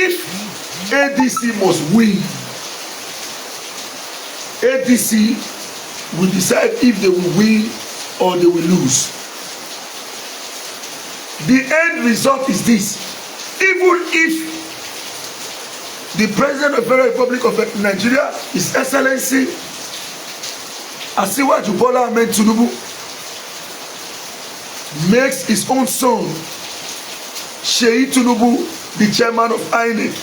if ADC must win, ADC will decide if they will win or they will lose. The end result is this: even if the President of the Federal Republic of Nigeria, His Excellency Asiwaju Bola Ahmed Tinubu, makes his own son Sheyi Tinubu the chairman of INEC,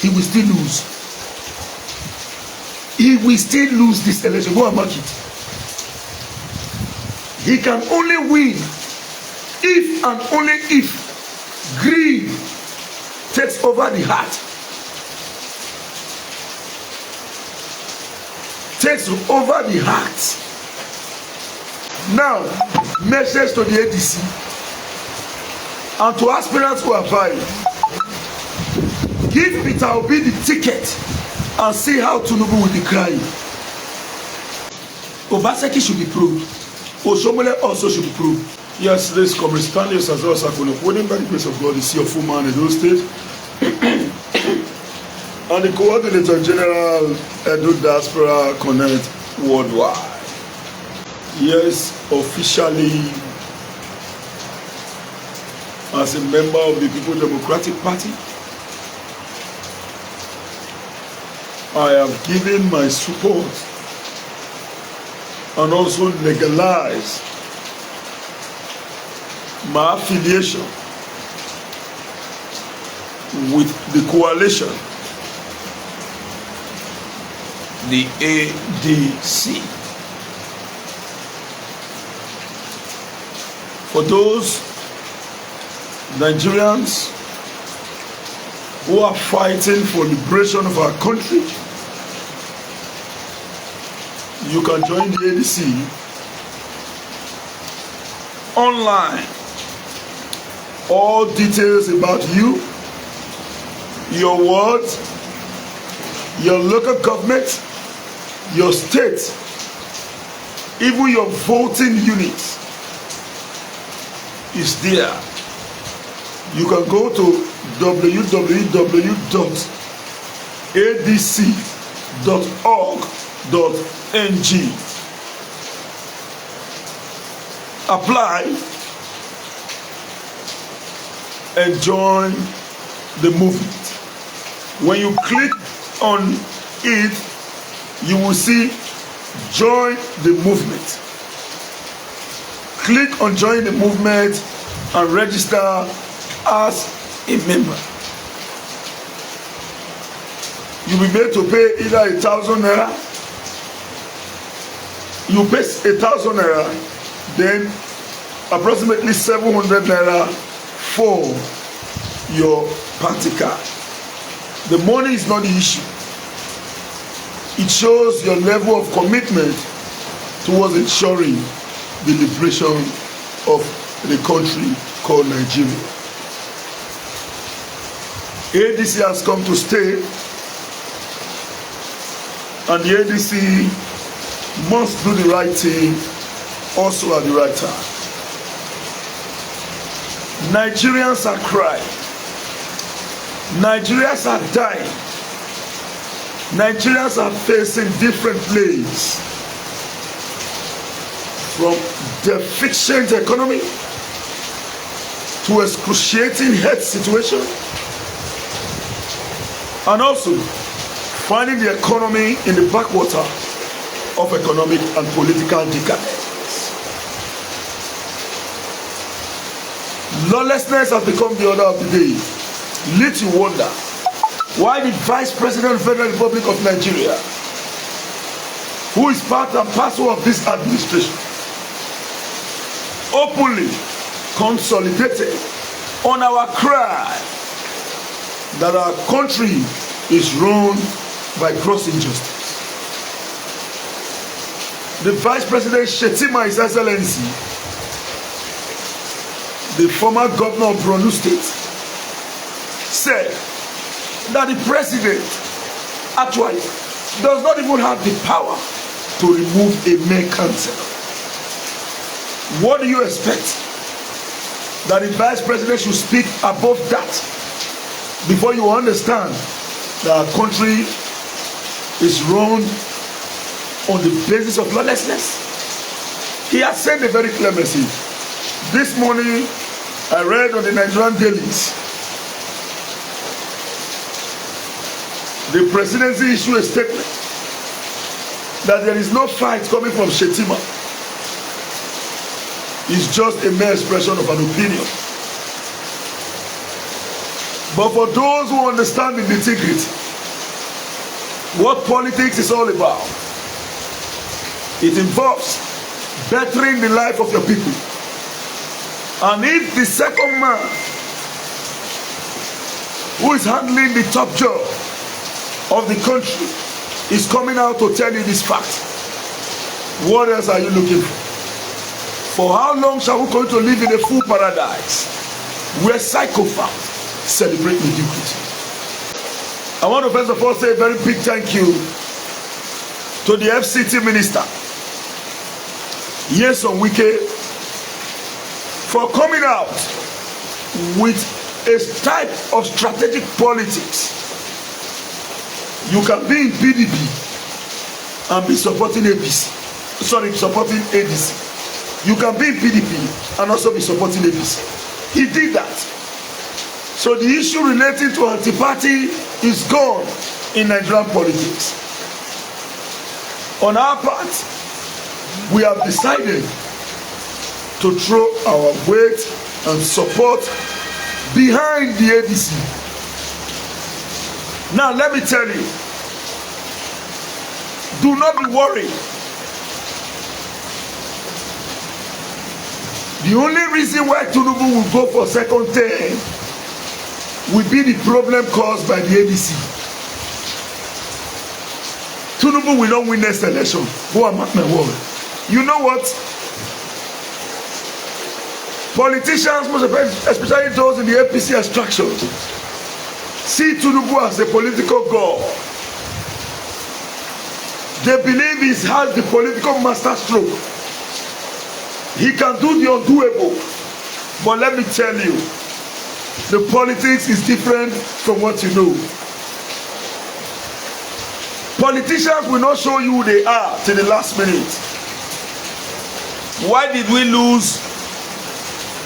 he will still lose. He will still lose this election. Go and mark it. He can only win if and only if greed takes over the heart, takes over the heart. Now, message to the ADC and to aspirants who are vying: give Peter Obi the ticket and see how Tinubu will be crying. Obaseki should be proved. Oshomole also should be proved. Yes, this Comr Stanley as well as winning by the grace of God, the sea of full man in those states. And the Coordinator General Edo Diaspora Connect Worldwide. Yes, officially, as a member of the People Democratic Party, I have given my support and also legalized my affiliation with the coalition, the ADC. For those Nigerians who are fighting for liberation of our country, you can join the ADC online. All details about you, your ward, your local government, your state, even your voting unit is there. You can go to www.adc.org.ng, apply and join the movement. When you click on it, you will see join the movement. Click on join the movement and register as a member. You'll be made to pay either 1,000 naira. You pay 1,000 naira, then approximately 700 naira for your party card. The money is not the issue. It shows your level of commitment towards ensuring the liberation of the country called Nigeria. ADC has come to stay, and the ADC must do the right thing also at the right time. Nigerians are crying. Nigerians are dying. Nigerians are facing different plagues, from deficient economy to excruciating health situation, and also finding the economy in the backwater of economic and political decadence. Lawlessness has become the order of the day. Little wonder why the Vice President of the Federal Republic of Nigeria, who is part and parcel of this administration, openly consolidated on our cry that our country is run by gross injustice. The Vice President Shetima, His Excellency, the former governor of Borno State, said that the president actually does not even have the power to remove a mayor council. What do you expect? That the vice president should speak above that? before you understand that our country is run on the basis of lawlessness. He has sent a very clear message. This morning, I read on the Nigerian dailies, the presidency issued a statement that there is no fight coming from Shetima. It's just a mere expression of an opinion. But for those who understand the nitty-gritty, what politics is all about, it involves bettering the life of your people. And if the second man who is handling the top job of the country is coming out to tell you this fact, what else are you looking for? For how long shall we continue to live in a full paradise where psychopaths celebrate mediocrity? I want to first of all say a very big thank you to the FCT minister, Nyesom Wike, for coming out with a type of strategic politics. You can be in PDP and be supporting APC. Supporting ADC. You can be in PDP and also be supporting APC. He did that. So the issue relating to anti-party is gone in Nigerian politics. On our part, we have decided to throw our weight and support behind the ADC. Now let me tell you, do not be worried. The only reason why Tinubu will go for second term will be the problem caused by the ADC. Tinubu will not win next election. Go and mark my word. You know what? Politicians, especially those in the APC extraction, see Tinubu as a political god. They believe he has the political master stroke. He can do the undoable. But let me tell you, the politics is different from what you know. Politicians will not show you who they are till the last minute. Why did we lose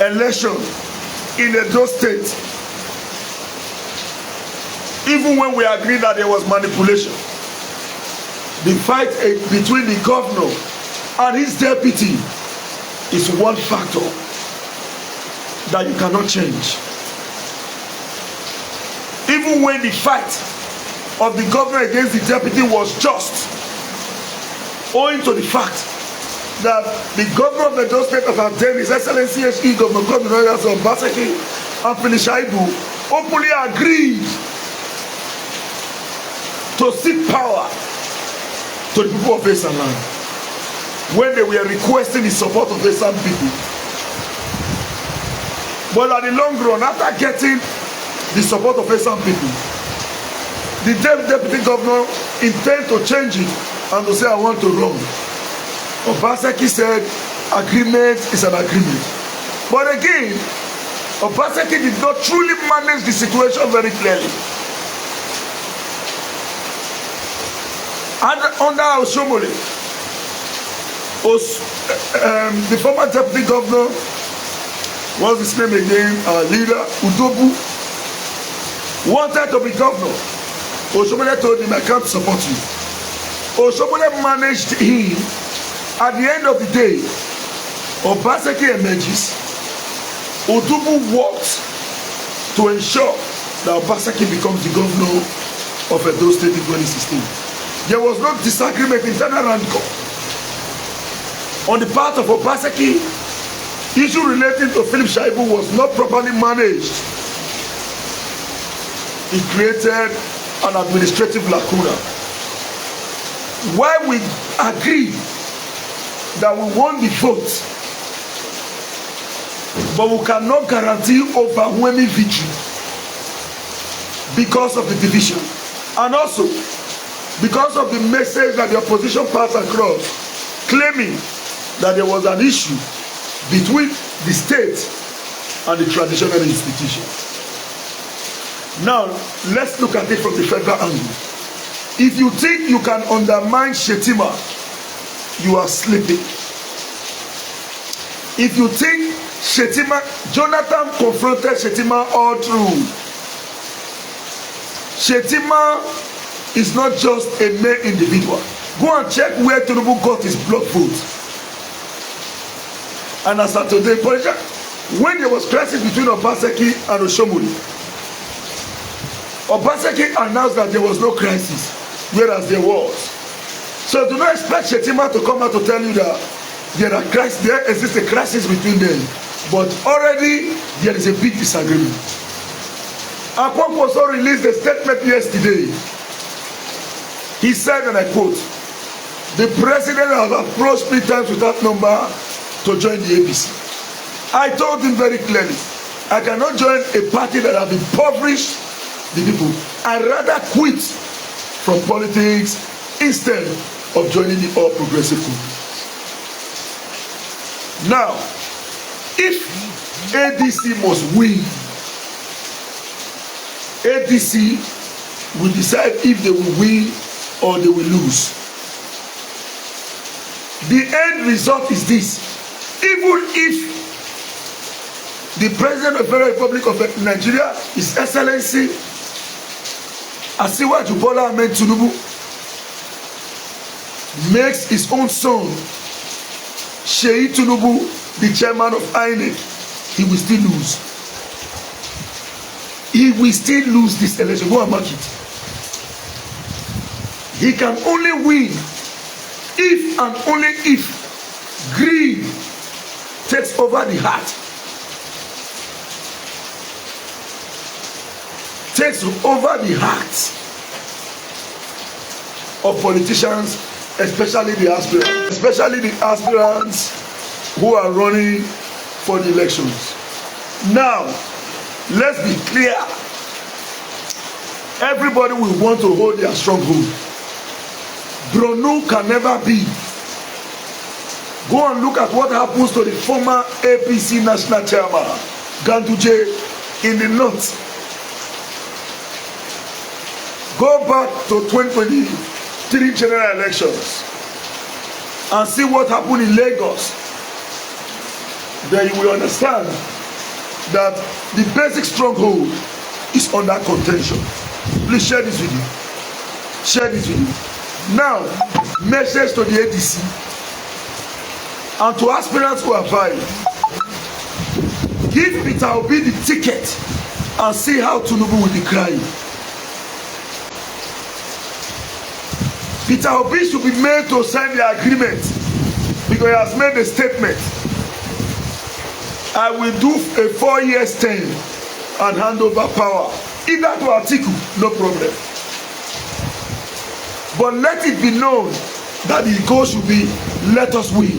election in Edo State? Even when we agreed that there was manipulation. The fight between the governor and his deputy is one factor that you cannot change. Even when the fight of the governor against the deputy was just, owing to the fact that the governor of the Edo State of Aden, His Excellency HE Governor Godwin Obaseki and Shaibu openly agreed to seek power to the people of Esan land when they were requesting the support of Esan people. But at the long run, after getting the support of Esan people, the deputy governor intended to change it and to say, I want to run. Obaseki said, agreement is an agreement. But again, Obaseki did not truly manage the situation very clearly. And under Oshomole, the former deputy governor, what's his name again, our leader, Udobu, wanted to be governor. Oshomole told him, I can't support you. Oshomole managed him. At the end of the day, Obaseki emerges. Udobu worked to ensure that Obaseki becomes the governor of Edo State in 2016. There was no disagreement in general rancor. On the part of Obaseki, issue relating to Philip Shaibu was not properly managed. It created an administrative lacuna. While we agree that we won the vote, but we cannot guarantee overwhelming victory because of the division. And also, because of the message that the opposition passed across, claiming that there was an issue between the state and the traditional institution. Now, let's look at it from the federal angle. If you think you can undermine Shetima, you are sleeping. If you think Shetima, Jonathan confronted Shetima all through. Shetima is not just a mere individual. Go and check where Tinubu got his blood vote. And as of today, when there was crisis between Obaseki and Oshomole, Obaseki announced that there was no crisis, whereas there was. So do not expect Shetima to come out to tell you that there exists a crisis between them. But already there is a big disagreement. Akwankwo also released a statement yesterday. He said, and I quote, "The president has approached 3 times with that number to join the APC. I told him very clearly, I cannot join a party that has impoverished the people. I'd rather quit from politics instead of joining the All Progressive Congress." Now, if ADC must win, ADC will decide if they will win or they will lose. The end result is this: even if the President of the Federal Republic of Nigeria, His Excellency Asiwaju Bola Ahmed Tinubu, makes his own son Sheyi Tinubu the chairman of INEC, he will still lose. He will still lose this election. Go and mark it. He can only win if and only if greed takes over the heart, takes over the hearts of politicians, especially the aspirants who are running for the elections. Now, let's be clear. Everybody will want to hold their stronghold. Bronu can never be. Go and look at what happens to the former APC national chairman, Ganduje, in the north. Go back to 2023 general elections and see what happened in Lagos. Then you will understand that the basic stronghold is under contention. Please share this with you. Share this with you. Now, message to the ADC and to aspirants who are vying. Give Peter Obi the ticket and see how Tinubu will be crying. Peter Obi should be made to sign the agreement because he has made a statement. I will do a 4-year term and hand over power. Either to Atiku, no problem. But let it be known that the goal should be, let us win.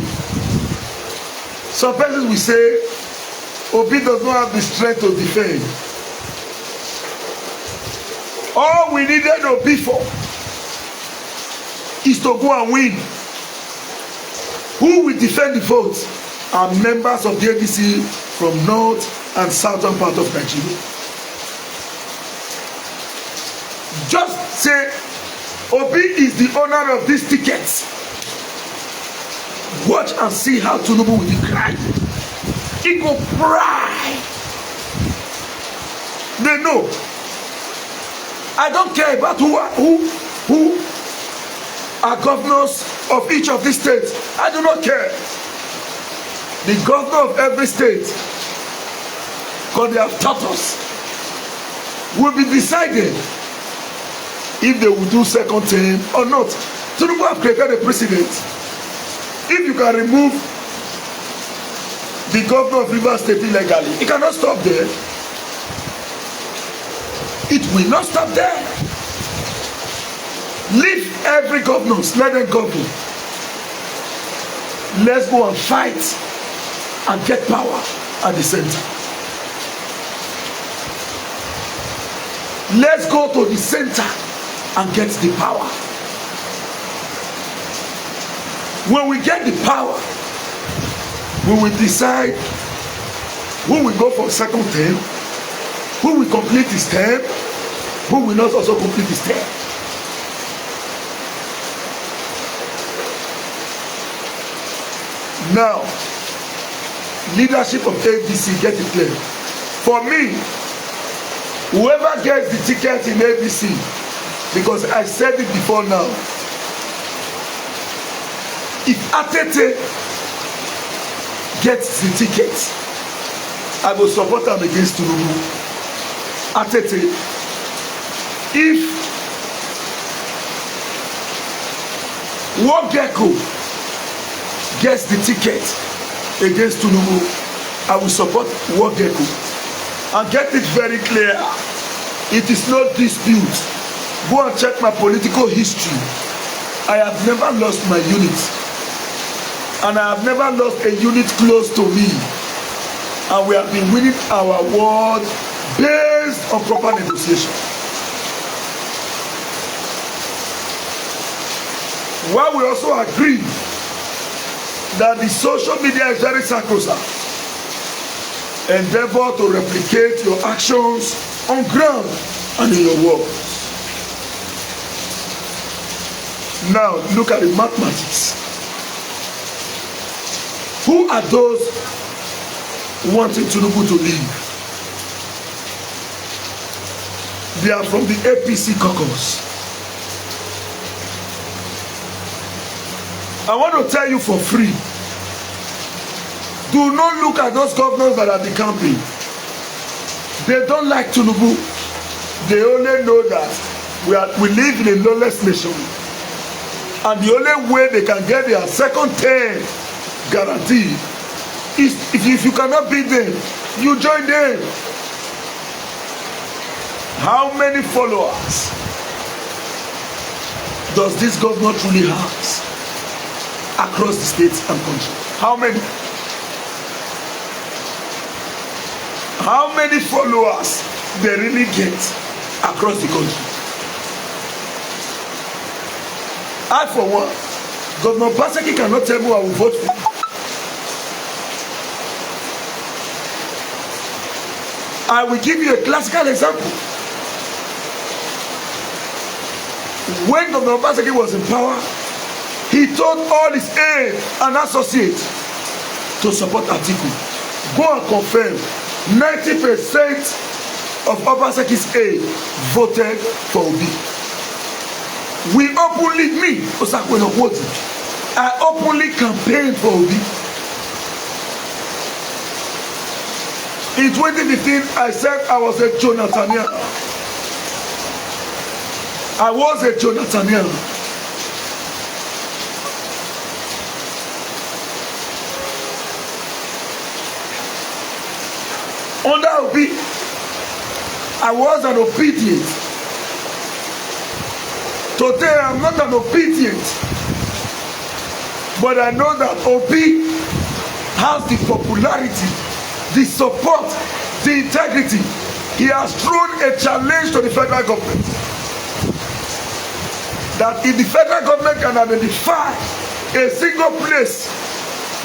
Some persons will say, Obi does not have the strength to defend. All we needed Obi for is to go and win. Who will defend the vote are members of the ADC from north and southern part of Nigeria. Just say Obi is the owner of these tickets. Watch and see how Tinubu will be crying. He go cry. They know. I don't care about who are governors of each of these states. I do not care. The governor of every state, because they have taught us, will be decided if they will do second term or not. Tinubu have created a precedent. If you can remove the governor of Rivers State illegally, it cannot stop there. It will not stop there. Leave every governor, let them govern. Let's go and fight and get power at the center. Let's go to the center and get the power. When we get the power, we will decide who will go for second term, who will complete his term, who will not also complete his term. Now, leadership of ADC, get it clear. For me, whoever gets the ticket in ADC, because I said it before now, if Atete gets the ticket, I will support him against Tinubu. Atete, if Wogeko gets the ticket against Tinubu, I will support Wogeko. And get it very clear, it is no dispute. Go and check my political history. I have never lost my unit. And I have never lost a unit close to me. And we have been winning our war based on proper negotiation. While we also agree that the social media is very sacrosanct, endeavor to replicate your actions on ground and in your words. Now look at the mathematics. Who are those wanting Tinubu to leave? They are from the APC caucus. I want to tell you for free, do not look at those governors that are decamping. They don't like Tinubu. They only know that we live in a lawless nation. And the only way they can get their second term guaranteed is if you cannot beat them, you join them. How many followers does this governor truly have across the states and country? How many? How many followers they really get across the country? I, for one, Governor Baseki cannot tell me who I will vote for. I will give you a classical example. When Governor Baseki was in power, he told all his aides and associates to support Atiku. Go and confirm, 90% of Obaseki's aides voted for Obi. We openly, I openly campaigned for Obi. In 2015, I said I was a Jonathanian. I was a Jonathanian. Under Obi, I was an obedient. Today I'm not an obedient, but I know that Obi has the popularity, the support, the integrity. He has thrown a challenge to the federal government that if the federal government can identify a single place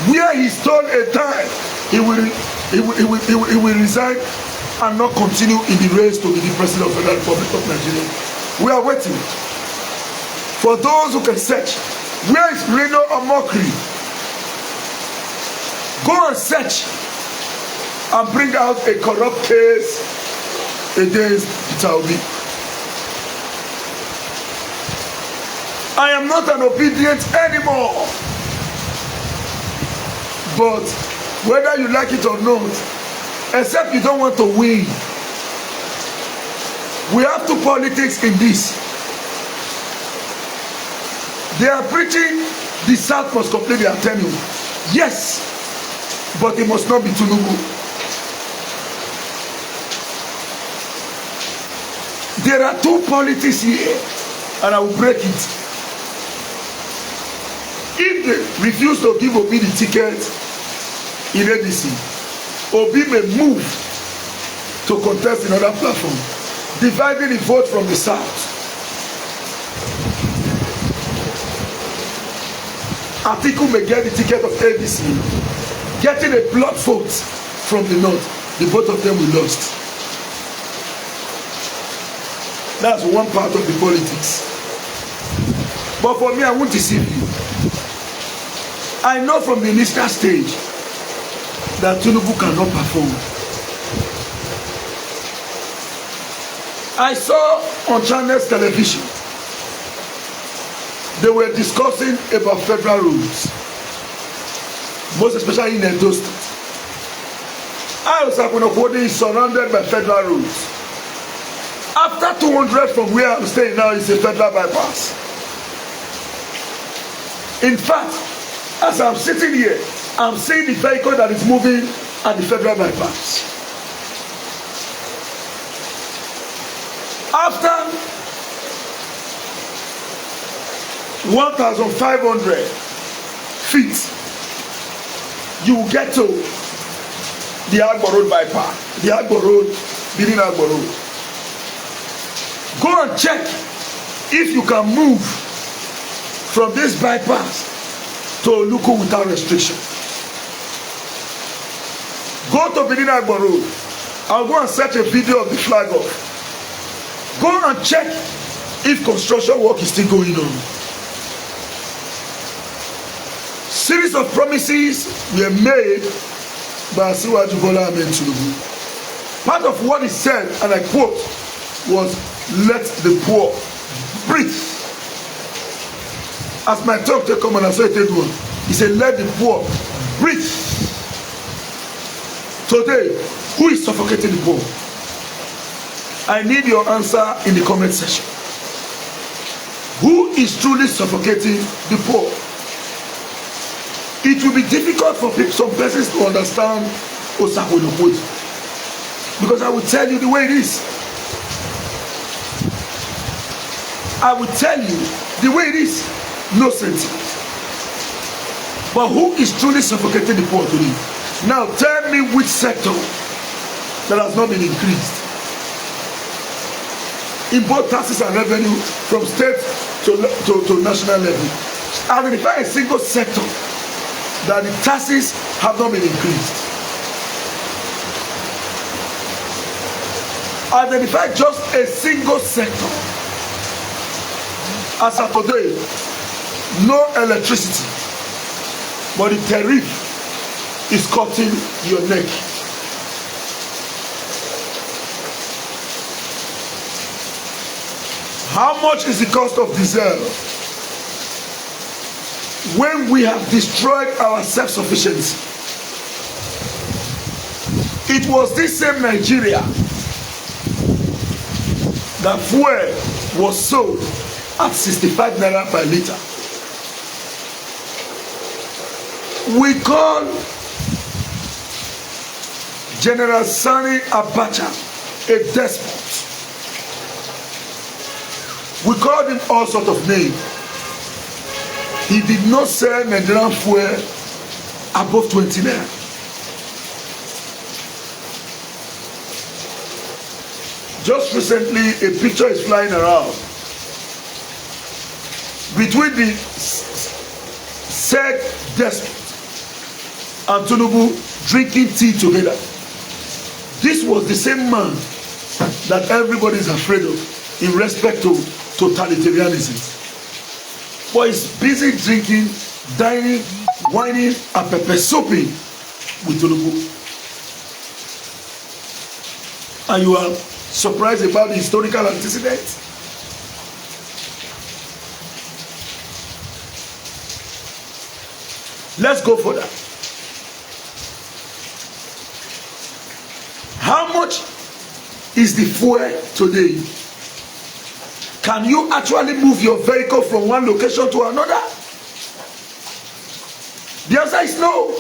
where he stole a time, he will resign and not continue in the race to be the president of the Federal Republic of Nigeria. We are waiting. For those who can search, where is Reno or Mockery? Go and search and bring out a corrupt case against Peter Obi. I am not an obedient anymore. But whether you like it or not, except you don't want to win, we have to politics in this. They are preaching the South must complete their tenure. Yes, but it must not be Tinubu. There are two politics here, and I will break it. If they refuse to give Obi the ticket in ADC, Obi may move to contest another platform, dividing the vote from the South. Atiku may get the ticket of ADC, getting a blood vote from the North. The both of them will lost. That's one part of the politics. But for me, I won't deceive you. I know from the initial stage that Tinubu cannot perform. I saw on Channels television, they were discussing about federal rules, most especially in Edo State. Ayosakunokode is surrounded by federal rules. After 200 from where I'm staying now is a federal bypass. In fact, as I'm sitting here, I'm seeing the vehicle that is moving at the federal bypass. After 1,500 feet, you will get to the Agbo Road bypass, the Agbo Road, Benin Agbo Road. Go and check if you can move from this bypass to Oluko without restriction. Go to Benin Agbo Road. I'll go and search a video of the flag off. Go and check if construction work is still going on. Series of promises were made by Asiwaju Bola Ahmed Tinubu. Part of what he said, and I quote, was, "Let the poor breathe." As my talk take come and I saw it take one, he said, "Let the poor breathe." Today, who is suffocating the poor? I need your answer in the comment section. Who is truly suffocating the poor? It will be difficult for some persons to understand Osakwolokwoji, because I will tell you the way it is. I will tell you the way it is. No sentiment. But who is truly suffocating the poor today? Now tell me which sector that has not been increased. In both taxes and revenue from state to national level. Identify a single sector that the taxes have not been increased. Identify just a single sector. As of today, no electricity, but the tariff is cutting your neck. How much is the cost of diesel? When we have destroyed our self-sufficiency, it was this same Nigeria that fuel was sold at 65 naira per liter. We call General Sani Abacha a despot. We called him all sorts of names. He did not sell Nigerian fuel above 20 naira. Just recently, a picture is flying around between the said despot and Tinubu drinking tea together. This was the same man that everybody is afraid of in respect to totalitarianism. But he's busy drinking, dining, whining, and pepper soaping with Tinubu. And you are surprised about the historical antecedents? Let's go for that. How much is the fuel today? Can you actually move your vehicle from one location to another? The answer is no.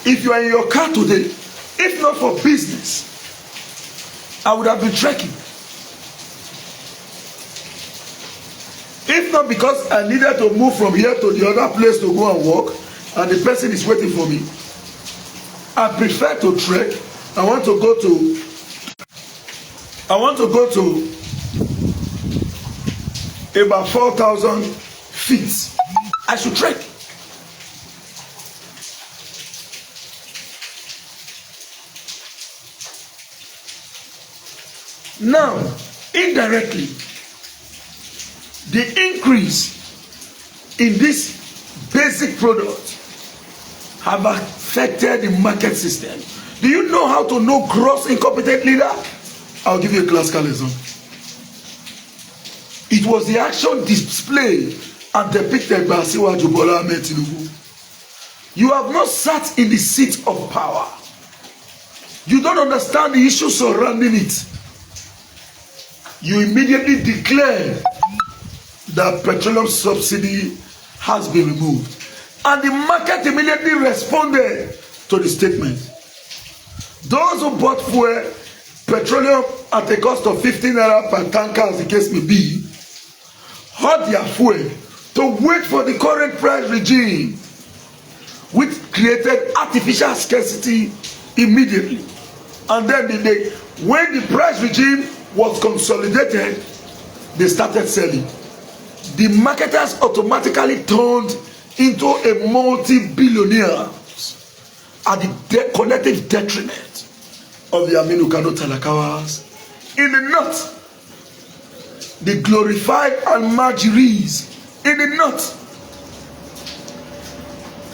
If you are in your car today, if not for business, I would have been trekking. If not because I needed to move from here to the other place to go and walk, and the person is waiting for me, I prefer to trek. I want to go to about 4,000 feet. I should trek. Now, indirectly, the increase in this basic product have affected the market system. Do you know how to know gross incompetent leader? I'll give you a classical lesson. It was the action displayed and depicted by Asiwaju Bola Ahmed Tinubu. You have not sat in the seat of power. You don't understand the issues surrounding it. You immediately declare that petroleum subsidy has been removed. And the market immediately responded to the statement. Those who bought fuel, petroleum at a cost of 15 naira per tanker, as the case may be, had their fuel to wait for the current price regime, which created artificial scarcity immediately. And then when the price regime was consolidated, they started selling. The marketers automatically turned into a multi-billionaire at the collective detriment of the Aminu Kano Talakawas in the north, the glorified Almajiris in the north,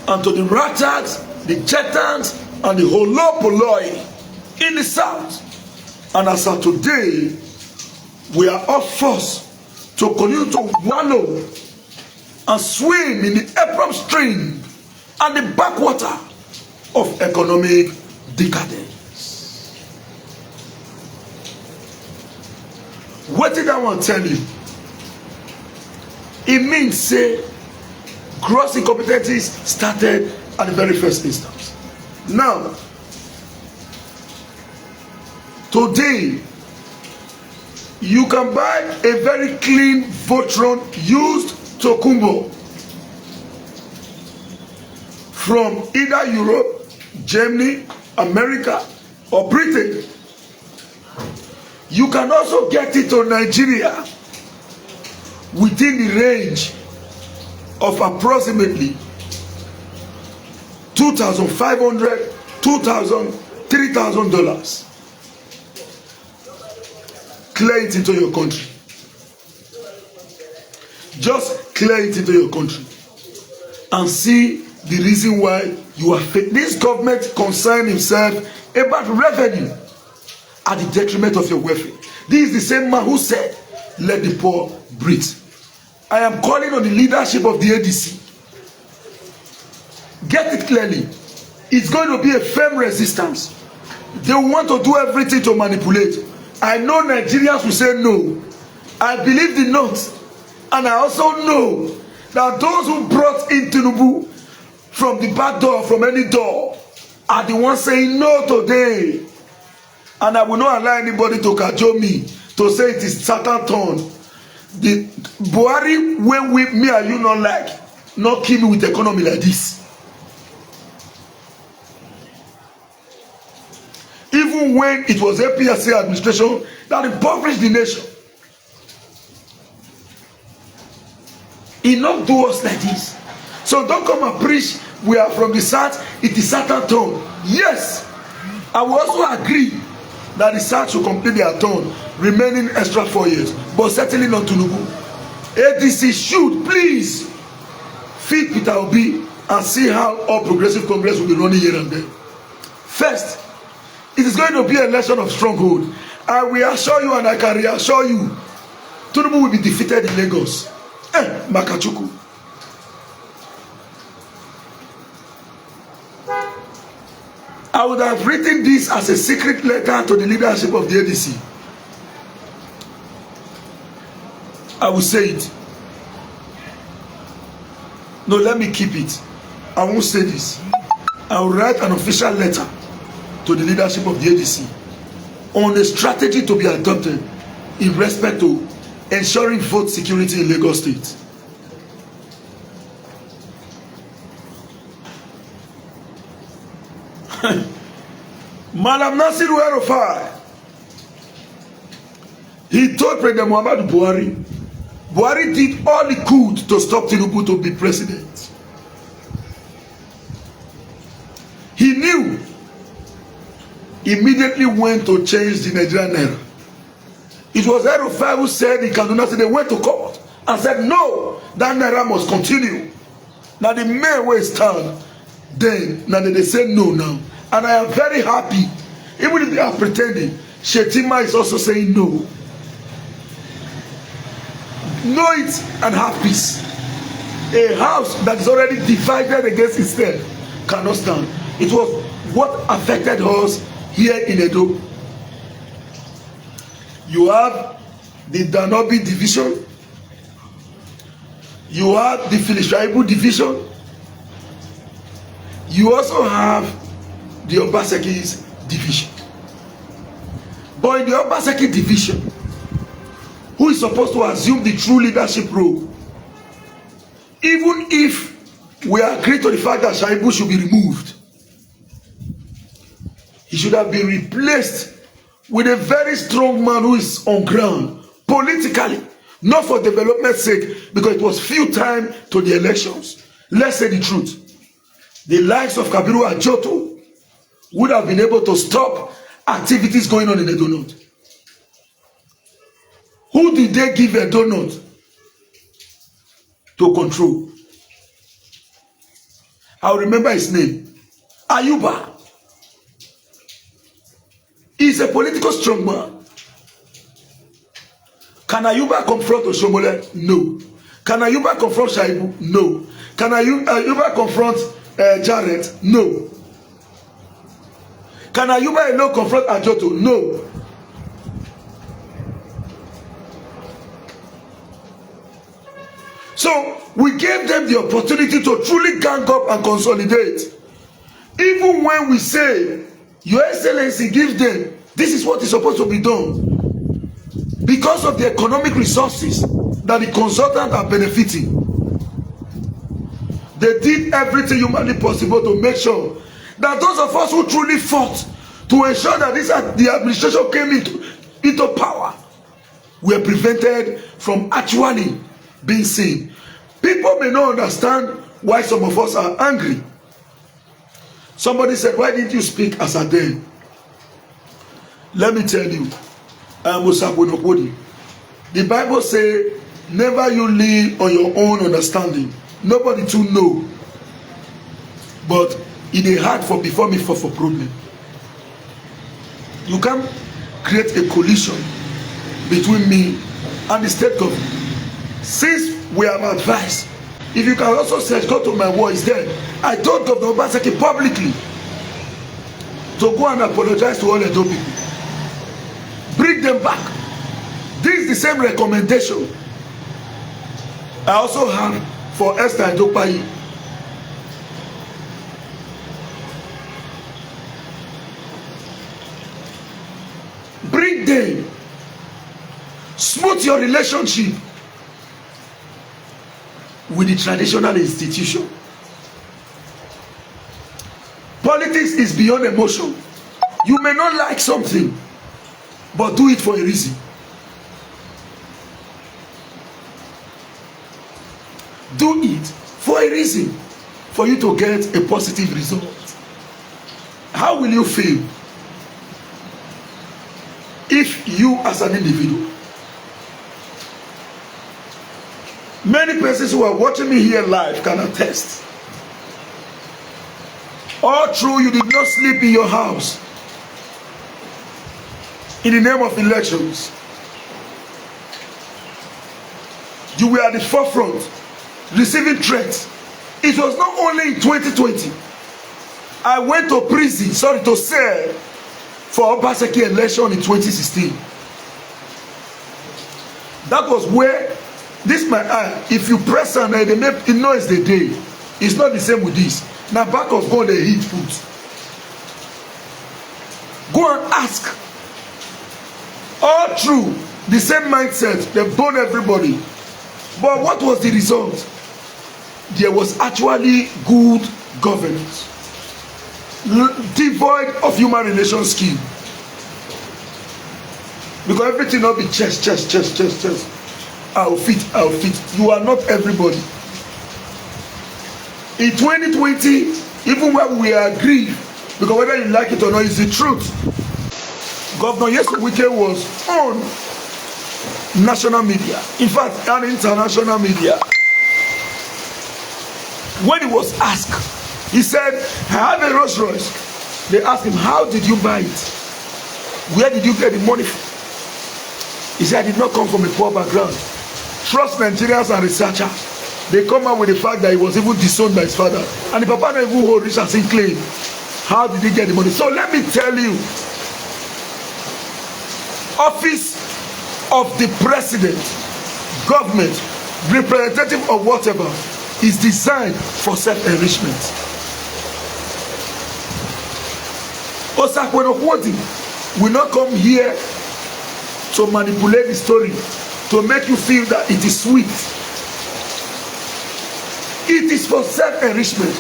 and to the Rataks, the Chetans, and the Holopoloi in the south. And as of today, we are all forced to continue to wallow and swim in the Ephraim stream and the backwater of economic decadence. What did I want to tell you? It means, say, gross incompetencies started at the very first instance. Now, today, you can buy a very clean Voltron used Tokumbo from either Europe, Germany, America, or Britain. You can also get it to Nigeria within the range of approximately $2,500, $2,000, $3,000. Clear it into your country. Just clear it into your country and see the reason why you are fake. This government concerned himself about revenue at the detriment of your welfare. This is the same man who said, let the poor breathe. I am calling on the leadership of the ADC. Get it clearly. It's going to be a firm resistance. They want to do everything to manipulate. I know Nigerians will say no. I believe the North. And I also know that those who brought in Tinubu from the back door, from any door, are the ones saying no today. And I will not allow anybody to cajole me to say it is Satan turn. The Buhari, when me and you not like, not kill me with economy like this. Even when it was APSA administration that impoverished the nation. He not do us like this. So don't come and preach we are from the south, it is Satan turn. Yes, I will also agree that the south should complete their turn, remaining extra 4 years, but certainly not Tinubu. ADC should please feed Peter Obi and see how all progressive Congress will be running here and there. First, it is going to be an election of stronghold. I will assure you, and I can reassure you, Tinubu will be defeated in Lagos. Makachuku. I would have written this as a secret letter to the leadership of the ADC. I will say it. No, let me keep it. I won't say this. I will write an official letter to the leadership of the ADC on a strategy to be adopted in respect to ensuring vote security in Lagos State. Malam Nasiru El-Rufai, he told President Muhammadu Buhari did all he could to stop Tinubu to be president. He knew, immediately went to change the Nigerian naira It was El-Rufai who said in Kaduna, so they went to court and said, no, that naira must continue. Now the men will stand. Then, now they say no now. And I am very happy. Even if they are pretending, Shetima is also saying no. Know it and have peace. A house that is already divided against itself cannot stand. It was what affected us here in Edo. You have the Danobi division. You have the Filishaibu division. You also have the Obaseki's division. But in the Obaseki division, who is supposed to assume the true leadership role, even if we agree to the fact that Shaibu should be removed, he should have been replaced with a very strong man who is on ground politically, not for development's sake, because it was few time to the elections. Let's say the truth. The likes of Kabiru Ajoto would have been able to stop activities going on in Edo North. Who did they give Edo North to control? I'll remember his name. Ayuba. He's a political strongman. Can Ayuba confront Oshomole? No. Can Ayuba confront Shaibu? No. Can Ayuba confront Jarrett? No. Can Ayuba alone confront Ajoto? No. So we gave them the opportunity to truly gang up and consolidate. Even when we say, Your Excellency, give them, this is what is supposed to be done. Because of the economic resources that the consultants are benefiting, they did everything humanly possible to make sure that those of us who truly fought to ensure that the administration came into power were prevented from actually being seen. People may not understand why some of us are angry. Somebody said, why didn't you speak as a then? Let me tell you, the Bible says, never you lean on your own understanding. Nobody to know. But it is hard for before me for problem. You can't create a collision between me and the state government. Since we have advised, if you can also search, go to my voice there. I told Governor Obaseki publicly to go and apologize to all Edo people. Bring them back. This is the same recommendation I also have for Esther Edopayi. Bring them. Smooth your relationship with the traditional institution. Politics is beyond emotion. You may not like something, but do it for a reason. Do it for a reason, for you to get a positive result. How will you feel if you as an individual, many persons who are watching me here live can attest, all through you did not sleep in your house in the name of elections. You were at the forefront receiving threats. It was not only in 2020. I went to prison, sorry to say, for Obaseki election in 2016. That was where this my eye. If you press on it, it knows the day. It's not the same with this. Now back of God, they heat put. Go and ask. All true, the same mindset. They burn everybody. But what was the result? There was actually good governance, devoid of human relations scheme. Because everything not be chest. I'll fit. You are not everybody. In 2020, even when we agree, because whether you like it or not, it's the truth. Governor Yesu Wike was on national media, in fact, and international media. When he was asked, he said, I have a Rolls Royce. They asked him, how did you buy it? Where did you get the money from? He said, I did not come from a poor background. Trust Nigerians and researchers. They come out with the fact that he was even disowned by his father. And the papa never even hold this as in claim. How did he get the money? So let me tell you, office of the president, government, representative of whatever, is designed for self-enrichment. Osakwenokwodim will not come here to manipulate the story, to make you feel that it is sweet. It is for self-enrichment.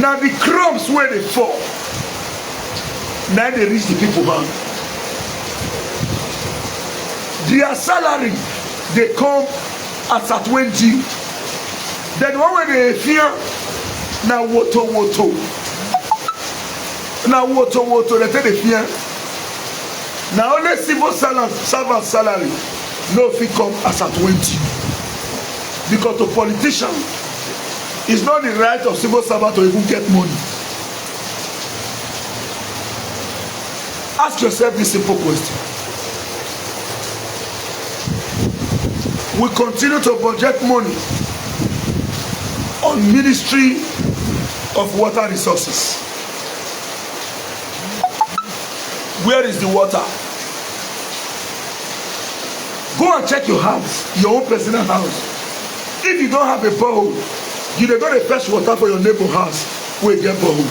Now the crumbs where they fall, now they reach the people hand. Their salary, they come as at 20. Then when they fear, now woto. Now woto, they take the fear. Now only civil servant salary, no fee come as at 20. Because the politician, it's not the right of civil servant to even get money. Ask yourself this simple question. We continue to budget money on Ministry of Water Resources. Where is the water? Go and check your house, your own personal house. If you don't have a borehole, you dey go dey fetch water for your neighbor house wey get borehole.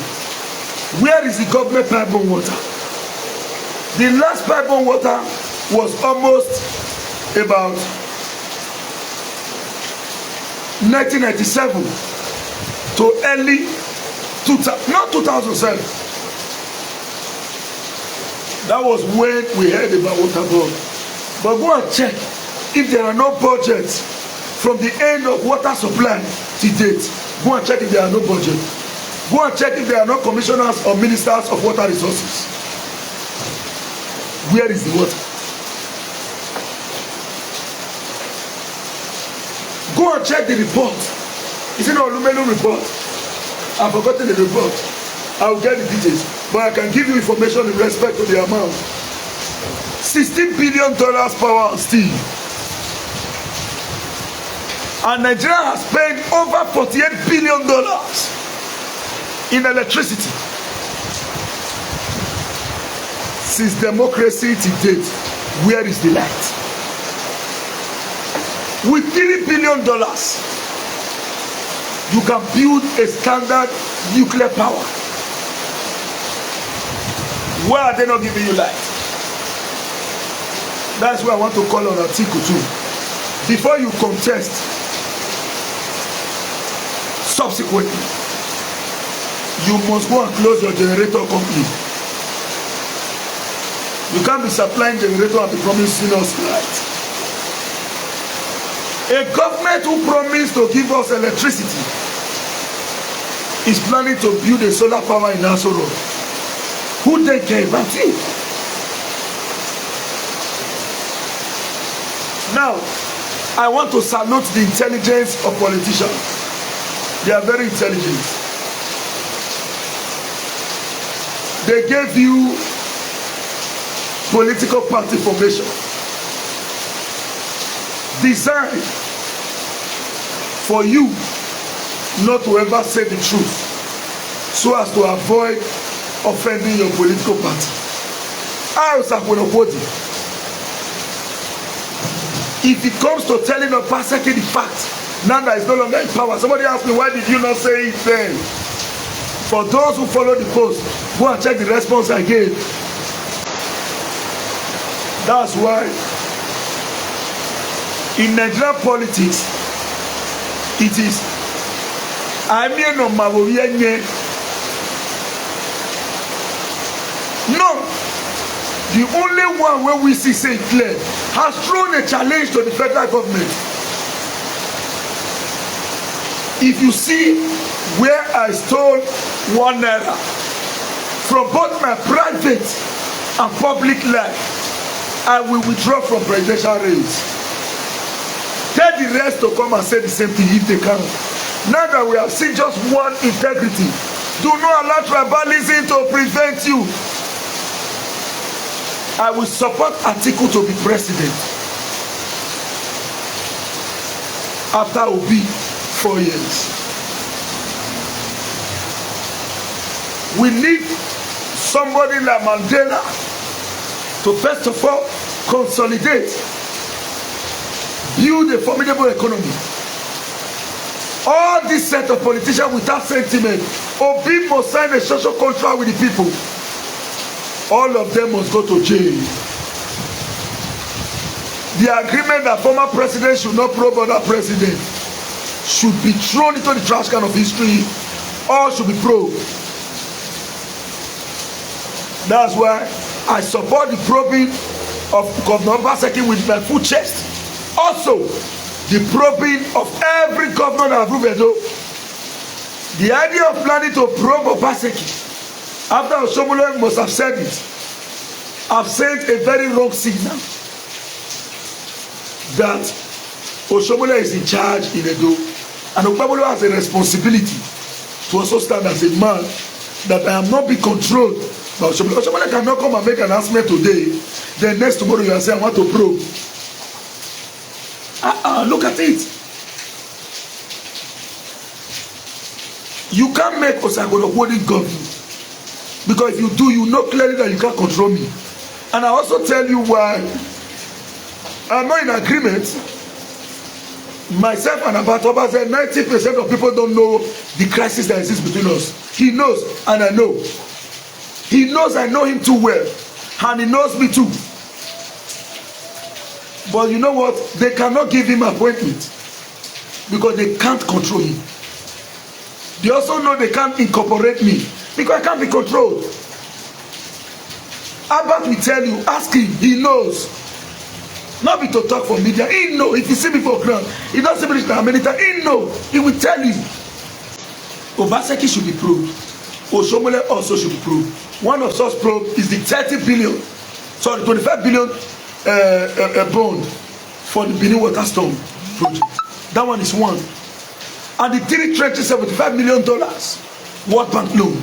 Where is the government pipe-borne water? The last pipe-borne water was almost about 1997 to early 2000, not 2007. That was when we heard about water board. But go and check if there are no budgets from the end of water supply to date. Go and check if there are no budget. Go and check if there are no commissioners or ministers of water resources. Where is the water? Go and check the report. Is it not Olumelu report? I've forgotten the report. I will get the details. But I can give you information in respect to the amount. $16 billion power and steel. And Nigeria has spent over $48 billion in electricity. Since democracy to date, where is the light? With $3 billion, you can build a standard nuclear power. Why are they not giving you light? That's why I want to call on Article 2. Before you contest, subsequently, you must go and close your generator company. You can't be supplying generator and be promising us light. A government who promised to give us electricity is planning to build a solar power in Asoro. Who they care about it? Now, I want to salute the intelligence of politicians. They are very intelligent. They gave you political party formation designed for you not to ever say the truth so as to avoid offending your political party. If it comes to telling or passing the fact, now that is no longer in power, somebody asked me, why did you not say it then? For those who follow the post, go and check the response I gave. That's why in Nigerian politics, it is no. The only one where we see say clear has thrown a challenge to the federal government. If you see where I stole $1 from both my private and public life, I will withdraw from presidential race. Tell the rest to come and say the same thing if they can. Now that we have seen just one integrity, do not allow tribalism to prevent you. I will support Atiku to be president after Obi 4 years. We need somebody like Mandela to first of all consolidate, build a formidable economy. All this set of politicians without sentiment, Obi must sign a social contract with the people. All of them must go to jail. The agreement that former president should not probe other president should be thrown into the trash can of history. All should be probed. That's why I support the probing of Governor Obaseki with my full chest. Also, the probing of every governor that approved Edo. The idea of planning to probe Obaseki after Oshiomhole must have said it, have sent a very wrong signal that Oshiomhole is in charge in Edo, and Okpebholo has a responsibility to also stand as a man that I am not be controlled by Oshiomhole. Oshiomhole cannot come and make an announcement today, then next tomorrow you are saying I want to probe. Look at it. You can't make Osagolo holding government, because if you do, you know clearly that you can't control me. And I also tell you why I'm not in agreement. Myself and Abatoba said 90% of people don't know the crisis that exists between us. He knows and I know. He knows I know him too well, and he knows me too. But you know what? They cannot give him appointment because they can't control him. They also know they can't incorporate me because I can't be controlled. Abbott will tell you, ask him, he knows. Not be to talk for media, he know. If you see me for ground, he doesn't see me how many times, he know. He will tell you. Obaseki should be proved. Oshiomhole also should be proved. One of such probe is the 25 billion bond for the Benin Water Storm project. That one is one. And the $375 million World Bank loan.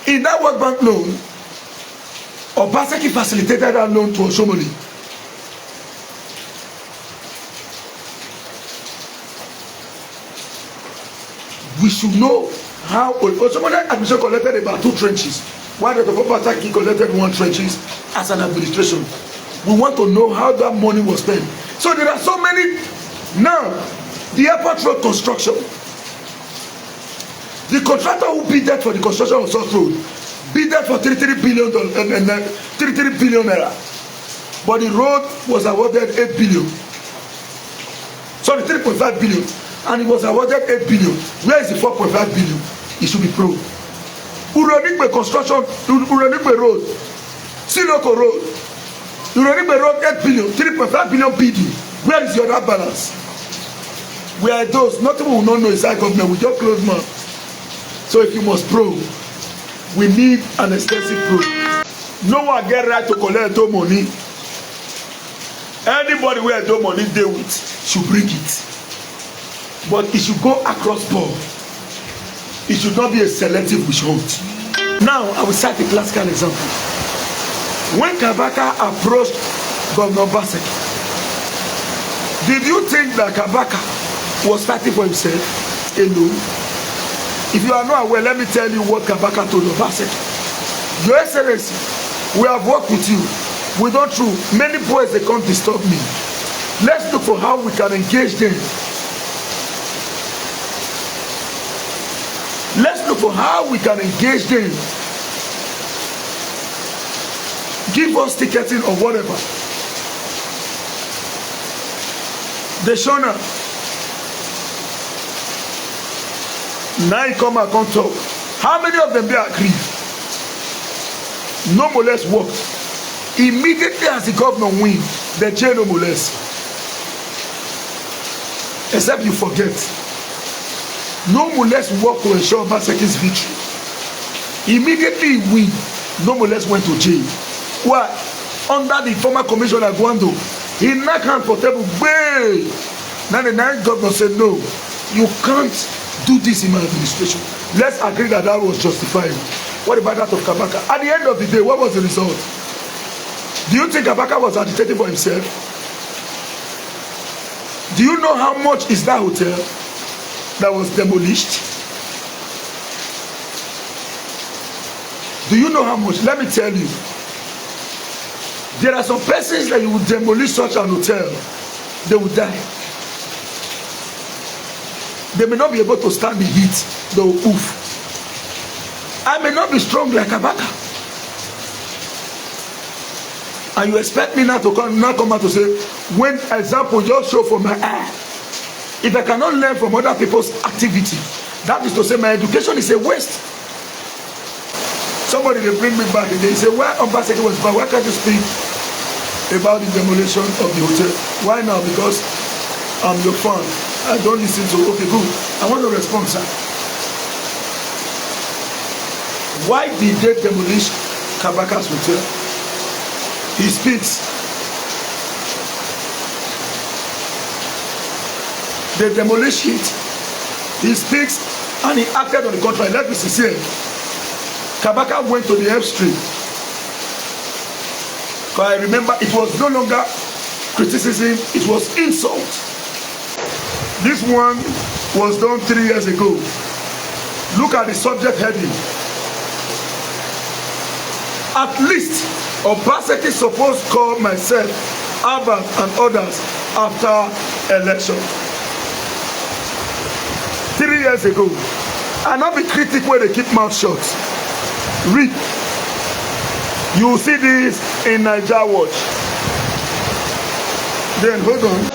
In that World Bank loan, Obaseki facilitated that loan to Oshiomhole. We should know how Oshiomhole administration collected about 2 trenches, while the Obaseki collected 1 trenches as an administration. We want to know how that money was spent. So there are so many. Now, the airport road construction. The contractor who bid that for the construction of such road bid that for $33 billion naira. But the road was awarded 8 billion. Sorry, 3.5 billion. And it was awarded 8 billion. Where is the 4.5 billion? It should be proved. Uronigbe construction, Uronigbe road, Siloko road, Uronigbe road 8 billion, 3.5 billion bidding. Where is your other balance? We are those, nothing we will not know inside government, we just close mouth. So if you must probe, we need an extensive probe. No one get right to collect Edo money. Anybody where Edo money deal with should bring it. But it should go across board. It should not be a selective witch hunt. Now, I will cite a classical example. When Kabaka approached Governor Obaseki, did you think that Kabaka was fighting for himself alone? If you are not aware, let me tell you what Kabaka told Obaseki. Your Excellency, we have worked with you. We don't do many boys, they can't disturb me. Let's look for how we can engage them. Let's look for how we can engage them. Give us ticketing or whatever. The Shona. Now he come and talk. How many of them they agree? No molest worked. Immediately as the governor win, the jail no molest. Except you forget. No molest work to ensure Obaseki's victory. Immediately he win, no molest went to jail. Why? Under the former commissioner Gwando, he knocked hand for table. Bail. Now the Nigerian government said, no, you can't do this in my administration. Let's agree that that was justified. What about that of Kabaka? At the end of the day, what was the result? Do you think Kabaka was agitating for himself? Do you know how much is that hotel that was demolished? Do you know how much? Let me tell you. There are some persons that you would demolish such an hotel, they will die. They may not be able to stand the heat, they will oof. I may not be strong like Kabaka. And you expect me now to come out to say, when example just show for my eye, if I cannot learn from other people's activity, that is to say my education is a waste. Somebody they bring me back and they say, why Ambassador was back? Why can't you speak about the demolition of the hotel? Why now? Because I'm your fan. I don't listen to, okay, good. I want to respond, sir. Why did they demolish Kabaka's hotel? He speaks. They demolish it. He speaks and he acted on the contrary. Let me be sincere. Kabaka went to the F Street. Because I remember it was no longer criticism, it was insult. This one was done 3 years ago. Look at the subject heading. At least Obaseki is supposed to call myself, Abbas and others after election. 3 years ago. And not be critical where they keep mouth shut. Read. You will see this in NWATCH. Then hold on.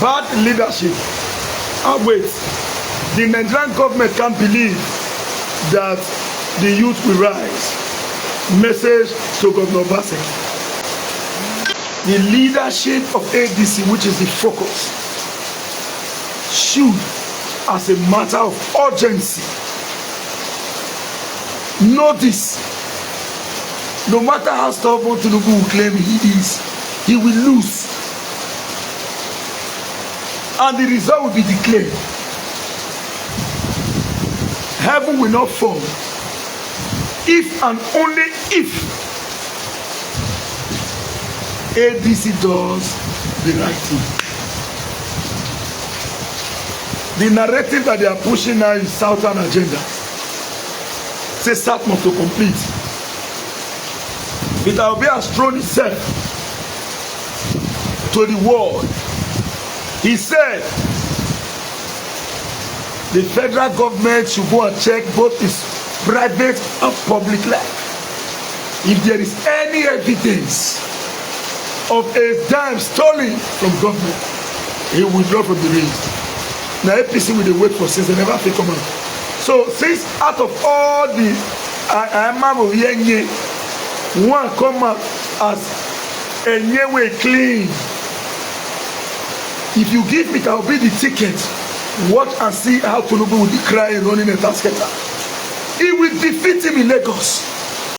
Bad leadership. And wait. The Nigerian government can't believe that the youth will rise. Message to Governor Obaseki. The leadership of ADC, which is the focus, should, as a matter of urgency, know this. No matter how stubborn Tinubu will claim he is, he will lose. And the result will be declared. Heaven will not fall. If and only if ADC does the right thing. The narrative that they are pushing now is Southern agenda. Say South must to complete. It will be as thrown itself to the world. He said the federal government should go and check both its private and public life. If there is any evidence of a dime stolen from government, he will withdraw from the race. Now APC will wait for since they never fit come out. So since out of all the one come out as a way clean. If you give me, I'll be the ticket. Watch and see how Tinubu will be crying running a basket. He will defeat him in Lagos.